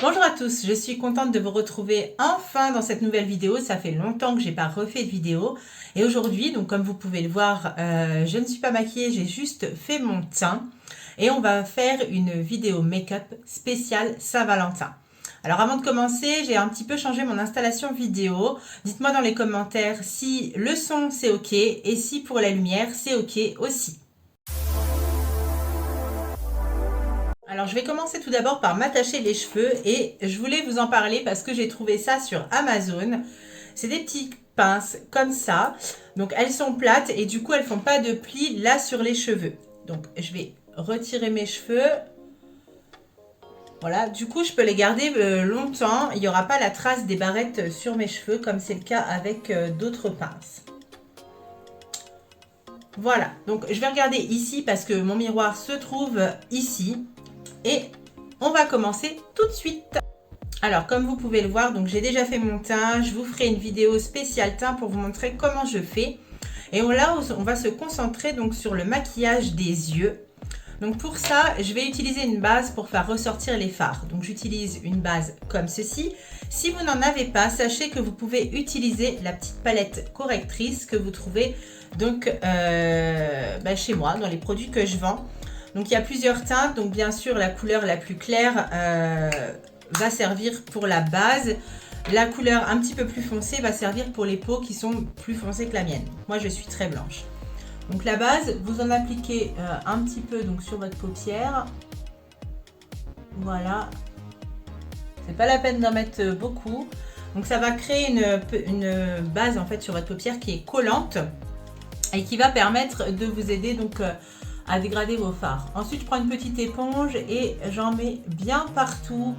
Bonjour à tous, je suis contente de vous retrouver enfin dans cette nouvelle vidéo. Ça fait longtemps que j'ai pas refait de vidéo. Et aujourd'hui, donc comme vous pouvez le voir, je ne suis pas maquillée, j'ai juste fait mon teint. Et on va faire une vidéo make-up spéciale Saint-Valentin. Alors avant de commencer, j'ai un petit peu changé mon installation vidéo. Dites-moi dans les commentaires si le son c'est ok et si pour la lumière c'est ok aussi. Alors je vais commencer tout d'abord par m'attacher les cheveux et je voulais vous en parler parce que j'ai trouvé ça sur Amazon. C'est des petites pinces comme ça. Donc elles sont plates et du coup elles font pas de plis là sur les cheveux. Donc je vais retirer mes cheveux. Voilà, du coup je peux les garder longtemps. Il n'y aura pas la trace des barrettes sur mes cheveux comme c'est le cas avec d'autres pinces. Voilà, donc je vais regarder ici parce que mon miroir se trouve ici. Et on va commencer tout de suite. Alors comme vous pouvez le voir, donc j'ai déjà fait mon teint. Je vous ferai une vidéo spéciale teint pour vous montrer comment je fais. Et là, on va se concentrer donc sur le maquillage des yeux. Donc pour ça, je vais utiliser une base pour faire ressortir les fards. Donc j'utilise une base comme ceci. Si vous n'en avez pas, sachez que vous pouvez utiliser la petite palette correctrice que vous trouvez donc chez moi, dans les produits que je vends. Donc il y a plusieurs teintes, donc bien sûr la couleur la plus claire va servir pour la base. La couleur un petit peu plus foncée va servir pour les peaux qui sont plus foncées que la mienne. Moi je suis très blanche. Donc la base, vous en appliquez un petit peu donc sur votre paupière. Voilà. C'est pas la peine d'en mettre beaucoup. Donc ça va créer une base en fait sur votre paupière qui est collante et qui va permettre de vous aider donc à dégrader vos fards. Ensuite, je prends une petite éponge et j'en mets bien partout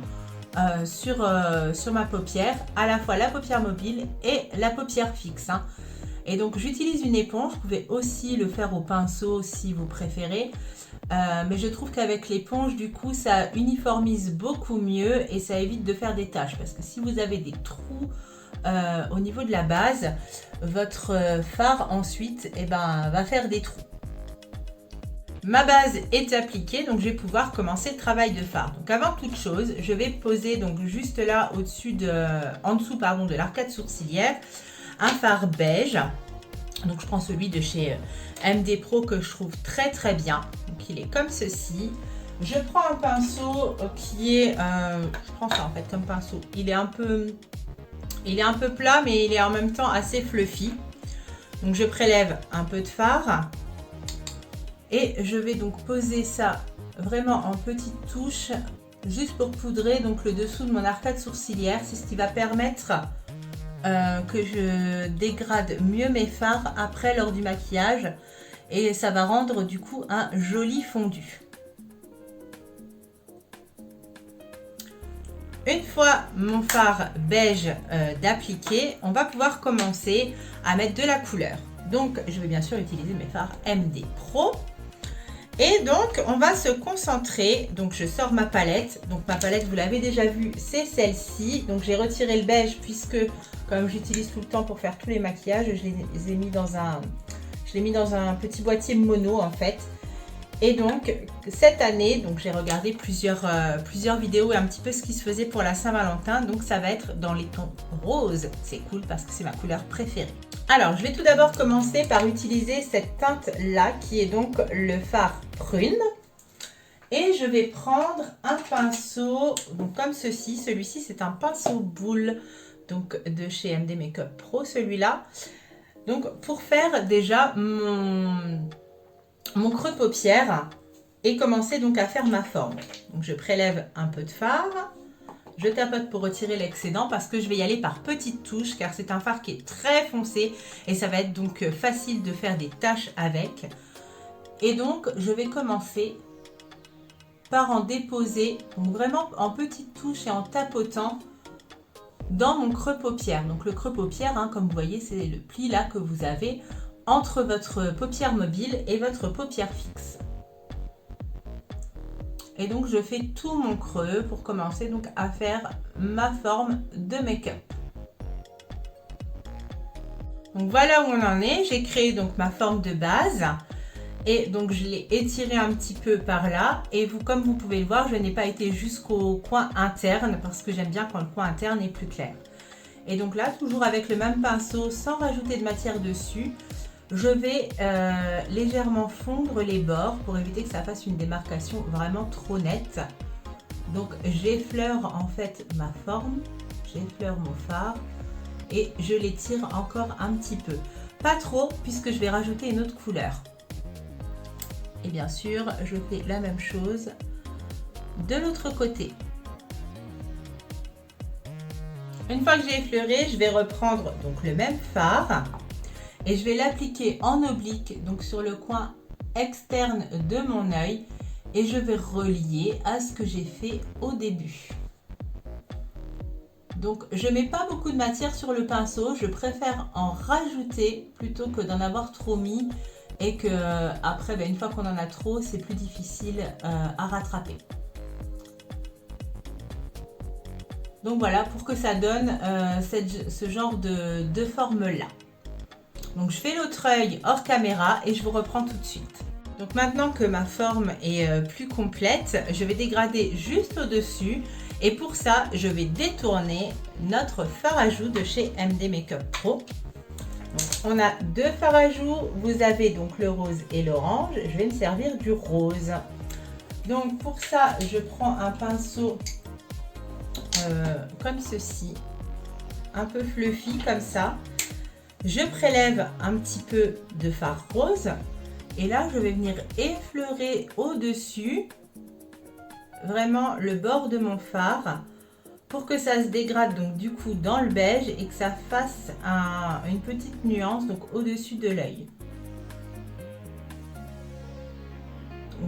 sur ma paupière, à la fois la paupière mobile et la paupière fixe. Et donc, j'utilise une éponge. Vous pouvez aussi le faire au pinceau si vous préférez. Mais je trouve qu'avec l'éponge, du coup, ça uniformise beaucoup mieux et ça évite de faire des taches. Parce que si vous avez des trous au niveau de la base, votre fard ensuite va faire des trous. Ma base est appliquée, donc je vais pouvoir commencer le travail de fard. Donc avant toute chose, je vais poser donc juste là en dessous de l'arcade sourcilière, un fard beige. Donc je prends celui de chez MD Pro que je trouve très très bien. Donc il est comme ceci. Je prends un pinceau qui est, je prends ça en fait comme pinceau. Il est un peu plat, mais il est en même temps assez fluffy. Donc je prélève un peu de fard. Et je vais donc poser ça vraiment en petites touches, juste pour poudrer donc le dessous de mon arcade sourcilière. C'est ce qui va permettre que je dégrade mieux mes fards après lors du maquillage. Et ça va rendre du coup un joli fondu. Une fois mon fard beige d'appliquer, on va pouvoir commencer à mettre de la couleur. Donc je vais bien sûr utiliser mes fards MD Pro. Et donc, on va se concentrer. Donc, je sors ma palette. Donc, ma palette, vous l'avez déjà vue, c'est celle-ci. Donc, j'ai retiré le beige puisque, comme j'utilise tout le temps pour faire tous les maquillages, je l'ai mis dans un petit boîtier mono, en fait. Et donc, cette année, donc j'ai regardé plusieurs vidéos et un petit peu ce qui se faisait pour la Saint-Valentin. Donc, ça va être dans les tons roses. C'est cool parce que c'est ma couleur préférée. Alors, je vais tout d'abord commencer par utiliser cette teinte-là, qui est donc le fard prune. Et je vais prendre un pinceau, donc comme ceci. Celui-ci, c'est un pinceau boule, donc de chez MD Makeup Pro, celui-là. Donc, pour faire déjà mon creux paupière et commencer donc à faire ma forme. Donc, je prélève un peu de fard. Je tapote pour retirer l'excédent parce que je vais y aller par petites touches car c'est un fard qui est très foncé et ça va être donc facile de faire des taches avec. Et donc je vais commencer par en déposer donc vraiment en petites touches et en tapotant dans mon creux paupière. Donc le creux paupière, comme vous voyez, c'est le pli là que vous avez entre votre paupière mobile et votre paupière fixe. Et donc je fais tout mon creux pour commencer donc à faire ma forme de make-up. Donc voilà où on en est. J'ai créé donc ma forme de base. Et donc je l'ai étiré un petit peu par là. Et vous, comme vous pouvez le voir, je n'ai pas été jusqu'au coin interne parce que j'aime bien quand le coin interne est plus clair. Et donc là, toujours avec le même pinceau, sans rajouter de matière dessus, je vais légèrement fondre les bords pour éviter que ça fasse une démarcation vraiment trop nette. Donc j'effleure en fait ma forme, j'effleure mon fard et je l'étire encore un petit peu. Pas trop puisque je vais rajouter une autre couleur. Et bien sûr, je fais la même chose de l'autre côté. Une fois que j'ai effleuré, je vais reprendre donc le même fard et je vais l'appliquer en oblique, donc sur le coin externe de mon œil, et je vais relier à ce que j'ai fait au début. Donc je ne mets pas beaucoup de matière sur le pinceau, je préfère en rajouter plutôt que d'en avoir trop mis et que après une fois qu'on en a trop, c'est plus difficile à rattraper. Donc voilà, pour que ça donne ce genre de forme là. Donc je fais l'autre œil hors caméra et je vous reprends tout de suite. Donc maintenant que ma forme est plus complète, je vais dégrader juste au-dessus. Et pour ça, je vais détourner notre fard à joues de chez MD Makeup Pro. Donc, on a deux fards à joues. Vous avez donc le rose et l'orange. Je vais me servir du rose. Donc pour ça, je prends un pinceau comme ceci, un peu fluffy comme ça. Je prélève un petit peu de fard rose et là je vais venir effleurer au-dessus vraiment le bord de mon fard pour que ça se dégrade donc du coup dans le beige et que ça fasse une petite nuance donc au-dessus de l'œil.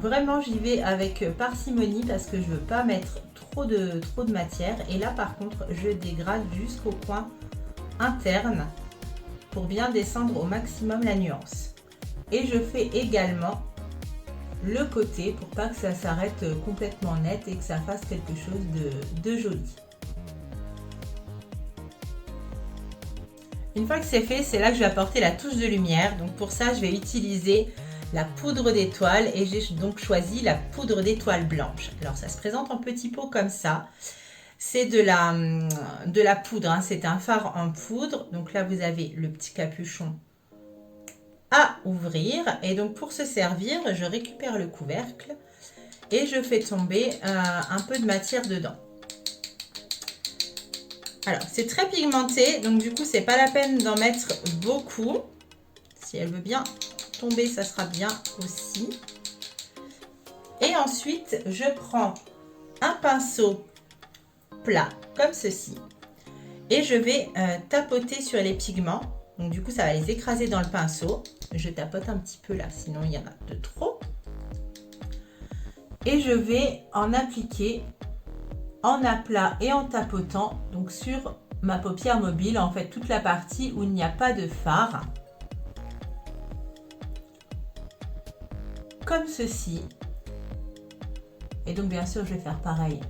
Vraiment j'y vais avec parcimonie parce que je veux pas mettre trop de matière et là par contre je dégrade jusqu'au coin interne pour bien descendre au maximum la nuance. Et je fais également le côté pour pas que ça s'arrête complètement net et que ça fasse quelque chose de joli. Une fois que c'est fait, c'est là que je vais apporter la touche de lumière. Donc pour ça, je vais utiliser la poudre d'étoile et j'ai donc choisi la poudre d'étoile blanche. Alors ça se présente en petits pots comme ça. C'est de la poudre, hein. C'est un fard en poudre. Donc là, vous avez le petit capuchon à ouvrir. Et donc pour se servir, je récupère le couvercle et je fais tomber un peu de matière dedans. Alors, c'est très pigmenté, donc du coup, c'est pas la peine d'en mettre beaucoup. Si elle veut bien tomber, ça sera bien aussi. Et ensuite, je prends un pinceau plat comme ceci et je vais tapoter sur les pigments. Donc du coup ça va les écraser dans le pinceau. Je tapote un petit peu là, sinon il y en a de trop. Et je vais en appliquer en aplat et en tapotant donc sur ma paupière mobile, en fait toute la partie où il n'y a pas de fard. Comme ceci. Et donc bien sûr je vais faire pareil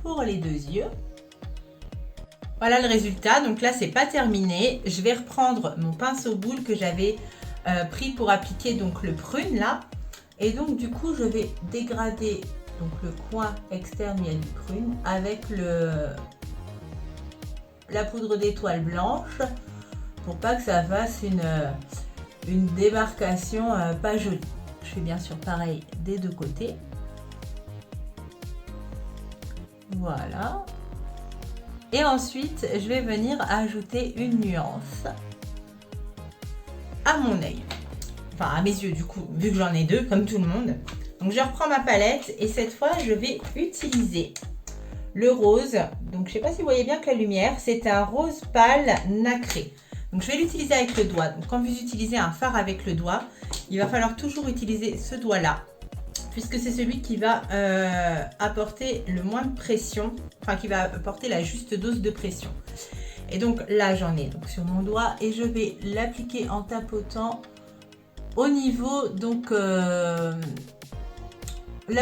pour les deux yeux. Voilà le résultat. Donc là c'est pas terminé. Je vais reprendre mon pinceau boule que j'avais pris pour appliquer donc le prune là. Et donc du coup je vais dégrader donc le coin externe il y a du prune avec la poudre d'étoile blanche pour pas que ça fasse une démarcation pas jolie. Je fais bien sûr pareil des deux côtés. Voilà. Et ensuite, je vais venir ajouter une nuance à mon œil. Enfin, à mes yeux du coup, vu que j'en ai deux, comme tout le monde. Donc, je reprends ma palette et cette fois, je vais utiliser le rose. Donc, je ne sais pas si vous voyez bien que la lumière, c'est un rose pâle nacré. Donc, je vais l'utiliser avec le doigt. Donc, quand vous utilisez un fard avec le doigt, il va falloir toujours utiliser ce doigt-là, puisque c'est celui qui va apporter le moins de pression, enfin qui va apporter la juste dose de pression. Et donc là j'en ai donc sur mon doigt et je vais l'appliquer en tapotant au niveau donc là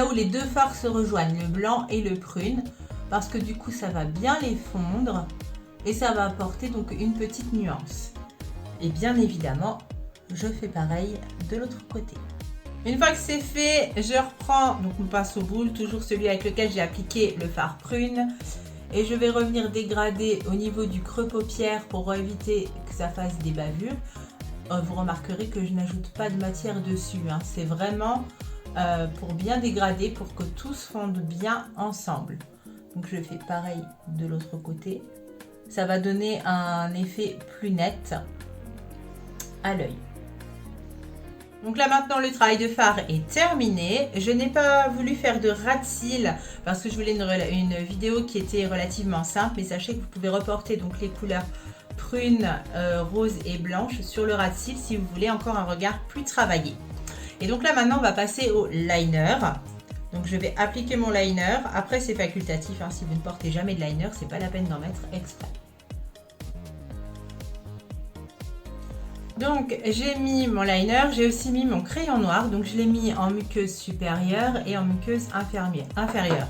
où les deux fards se rejoignent, le blanc et le prune, parce que du coup ça va bien les fondre et ça va apporter donc une petite nuance. Et bien évidemment je fais pareil de l'autre côté. Une fois que c'est fait, je reprends donc mon pinceau boule, toujours celui avec lequel j'ai appliqué le fard prune. Et je vais revenir dégrader au niveau du creux paupière pour éviter que ça fasse des bavures. Vous remarquerez que je n'ajoute pas de matière dessus, hein. C'est vraiment pour bien dégrader, pour que tout se fonde bien ensemble. Donc je fais pareil de l'autre côté. Ça va donner un effet plus net à l'œil. Donc là maintenant le travail de fard est terminé. Je n'ai pas voulu faire de ras de cils parce que je voulais une vidéo qui était relativement simple. Mais sachez que vous pouvez reporter donc les couleurs prune, rose et blanche sur le ras de cils si vous voulez encore un regard plus travaillé. Et donc là maintenant on va passer au liner. Donc je vais appliquer mon liner. Après c'est facultatif, hein. Si vous ne portez jamais de liner, c'est pas la peine d'en mettre exprès. Donc j'ai mis mon liner, j'ai aussi mis mon crayon noir, donc je l'ai mis en muqueuse supérieure et en muqueuse inférieure.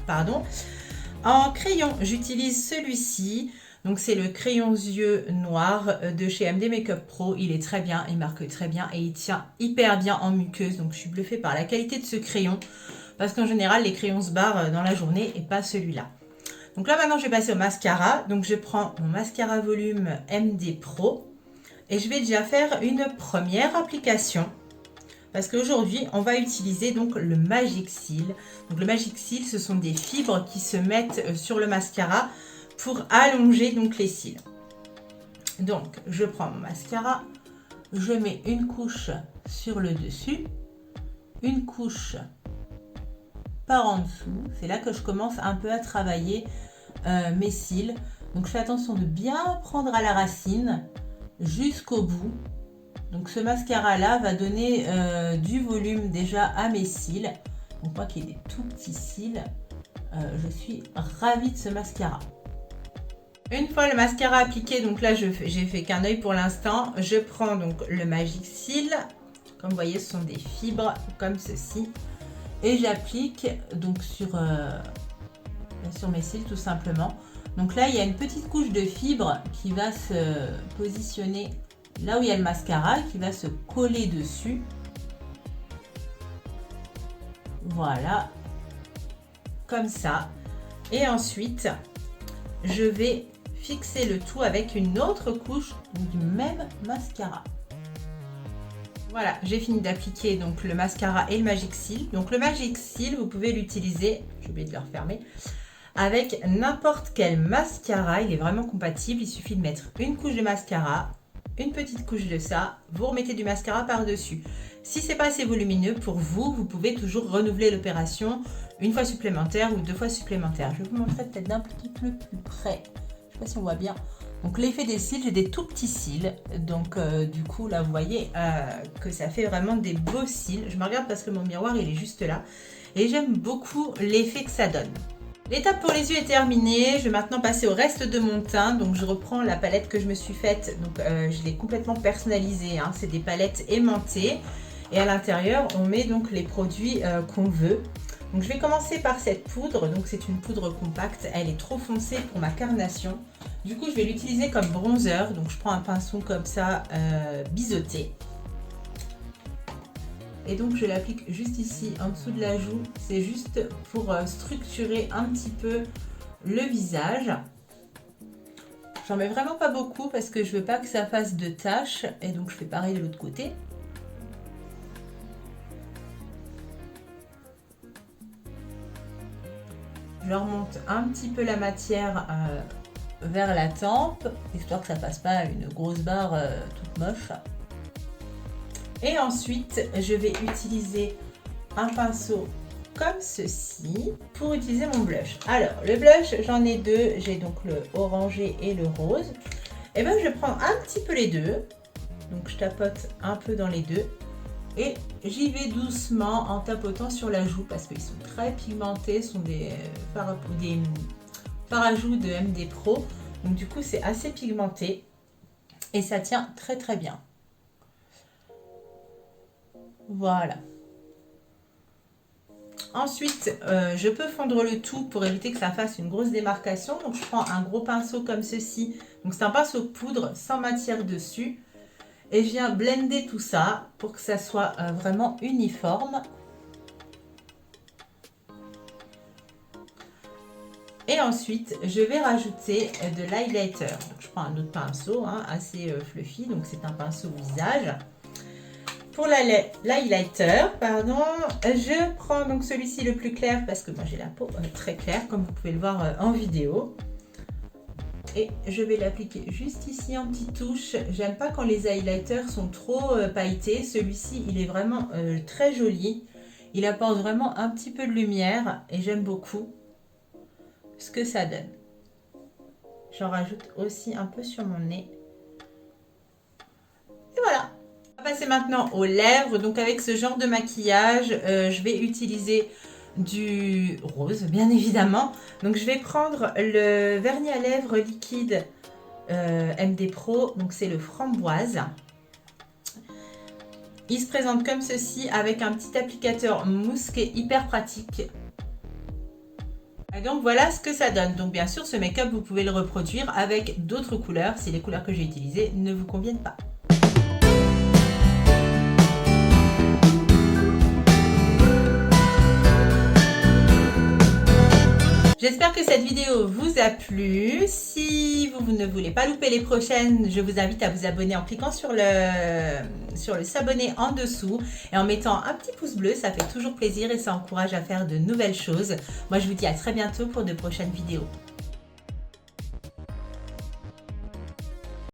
En crayon, j'utilise celui-ci, donc c'est le crayon yeux noir de chez MD Makeup Pro. Il est très bien, il marque très bien et il tient hyper bien en muqueuse, donc je suis bluffée par la qualité de ce crayon, parce qu'en général les crayons se barrent dans la journée et pas celui-là. Donc là maintenant je vais passer au mascara, donc je prends mon mascara volume MD Pro. Et je vais déjà faire une première application parce qu'aujourd'hui on va utiliser donc le Magic Seal. Donc le Magic Seal, ce sont des fibres qui se mettent sur le mascara pour allonger donc les cils. Donc je prends mon mascara, je mets une couche sur le dessus, une couche par en dessous. C'est là que je commence un peu à travailler mes cils. Donc je fais attention de bien prendre à la racine jusqu'au bout. Donc ce mascara là va donner du volume déjà à mes cils. Donc moi qui ai des tout petits cils, je suis ravie de ce mascara. Une fois le mascara appliqué, donc là j'ai fait qu'un œil pour l'instant, je prends donc le Magic Seal. Comme vous voyez, ce sont des fibres comme ceci et j'applique donc sur mes cils tout simplement. Donc là, il y a une petite couche de fibres qui va se positionner là où il y a le mascara, qui va se coller dessus. Voilà, comme ça. Et ensuite, je vais fixer le tout avec une autre couche du même mascara. Voilà, j'ai fini d'appliquer donc le mascara et le Magic Seal. Donc le Magic Seal, vous pouvez l'utiliser, j'ai oublié de le refermer, avec n'importe quel mascara. Il est vraiment compatible. Il suffit de mettre une couche de mascara, une petite couche de ça, vous remettez du mascara par-dessus. Si c'est pas assez volumineux pour vous, vous pouvez toujours renouveler l'opération une fois supplémentaire ou 2 fois supplémentaire. Je vais vous montrer peut-être d'un petit peu plus près. Je sais pas si on voit bien. Donc l'effet des cils, j'ai des tout petits cils. Donc du coup là vous voyez que ça fait vraiment des beaux cils. Je me regarde parce que mon miroir il est juste là. Et j'aime beaucoup l'effet que ça donne. L'étape pour les yeux est terminée. Je vais maintenant passer au reste de mon teint. Donc je reprends la palette que je me suis faite. Donc je l'ai complètement personnalisée, hein. C'est des palettes aimantées. Et à l'intérieur, on met donc les produits qu'on veut. Donc je vais commencer par cette poudre. Donc c'est une poudre compacte. Elle est trop foncée pour ma carnation. Du coup, je vais l'utiliser comme bronzer. Donc je prends un pinceau comme ça, biseauté. Et donc je l'applique juste ici en dessous de la joue, c'est juste pour structurer un petit peu le visage. J'en mets vraiment pas beaucoup parce que je veux pas que ça fasse de taches et donc je fais pareil de l'autre côté. Je remonte un petit peu la matière vers la tempe, histoire que ça fasse pas une grosse barre toute moche. Et ensuite, je vais utiliser un pinceau comme ceci pour utiliser mon blush. Alors, le blush, j'en ai deux. J'ai donc le orangé et le rose. Et bien, je prends un petit peu les deux. Donc, je tapote un peu dans les deux. Et j'y vais doucement en tapotant sur la joue parce qu'ils sont très pigmentés. Ce sont des parajouts de MD Pro. Donc, du coup, c'est assez pigmenté. Et ça tient très très bien. Voilà. Ensuite, je peux fondre le tout pour éviter que ça fasse une grosse démarcation. Donc, je prends un gros pinceau comme ceci. Donc, c'est un pinceau poudre sans matière dessus. Et je viens blender tout ça pour que ça soit vraiment uniforme. Et ensuite, je vais rajouter de l'highlighter. Je prends un autre pinceau assez fluffy, donc c'est un pinceau visage. Pour l'highlighter, je prends donc celui-ci le plus clair parce que moi j'ai la peau très claire, comme vous pouvez le voir en vidéo. Et je vais l'appliquer juste ici en petite touche. J'aime pas quand les highlighters sont trop pailletés. Celui-ci, il est vraiment très joli. Il apporte vraiment un petit peu de lumière et j'aime beaucoup ce que ça donne. J'en rajoute aussi un peu sur mon nez. Et voilà. On va passer maintenant aux lèvres. Donc avec ce genre de maquillage, je vais utiliser du rose, bien évidemment. Donc je vais prendre le vernis à lèvres liquide MD Pro. Donc c'est le framboise. Il se présente comme ceci avec un petit applicateur mousse qui est hyper pratique. Et donc voilà ce que ça donne. Donc bien sûr ce make-up vous pouvez le reproduire avec d'autres couleurs si les couleurs que j'ai utilisées ne vous conviennent pas. J'espère que cette vidéo vous a plu. Si vous ne voulez pas louper les prochaines, je vous invite à vous abonner en cliquant sur le s'abonner en dessous et en mettant un petit pouce bleu. Ça fait toujours plaisir et ça encourage à faire de nouvelles choses. Moi, je vous dis à très bientôt pour de prochaines vidéos.